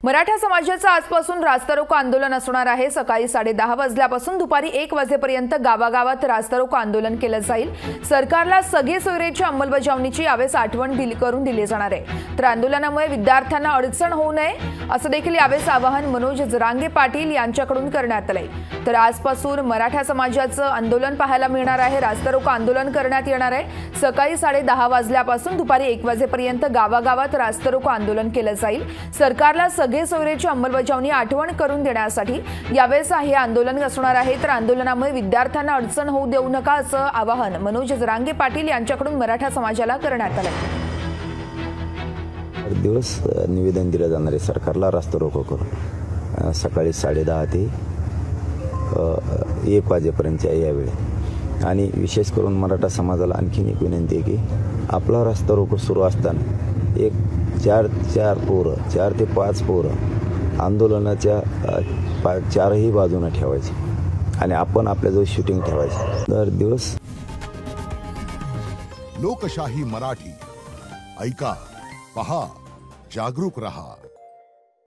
मराठा समाजाचं आजपासून रास्तारोको आंदोलन असणार आहे। सकाळी 10:30 वाजल्यापासून दुपारी 1 वाजेपर्यंत गावागावात रास्तारोको आंदोलन केलं जाईल। सरकारला सगळे सोयरेच्या अंमलबजावणीची यावेळेस आठवण करून दिली जाणार आहे। तर आंदोलनामुळे विद्यार्थ्यांना अडचण होऊ नये असं देखील यावेळेस आवाहन मनोज जरांगे पाटील यांच्याकडून करण्यात आलंय। तर आजपासून मराठा समाजाचं आंदोलन पाहायला मिळणार आहे। रास्तारोको आंदोलन करण्यात येणार आहे। सकाळी 10:30 वाजल्यापासून दुपारी 1 वाजेपर्यंत गावागावात रास्तारोको आंदोलन केलं जाईल। सरकारला सगळे सोयरेची अंमलबजावणी आठवण करून देण्यासाठी यावेळेस हे आंदोलन असणार आहे। तर आंदोलनामुळे विद्यार्थ्यांना अडचण होऊ देऊ नका असं आवाहन मनोज जरांगे पाटील यांच्याकडून मराठा समाजाला करण्यात आलं। दिवस निवेदन दिलं जाणार आहे सरकारला रास्तारोको करून सकाळी 10:30 ते 1 वाजेपर्यंतच्या यावेळी। आणि विशेष करून मराठा समाजाला आणखीन एक विनंती आहे की आपला रास्तारोको सुरू असताना एक 4 ते 5 पोरं आंदोलनाच्या 4ही बाजूने ठेवायचे आणि आपण आपल्याजवळ शूटिंग ठेवायचं दर दिवस। लोकशाही मराठी ऐका, पहा, जागरूक रहा।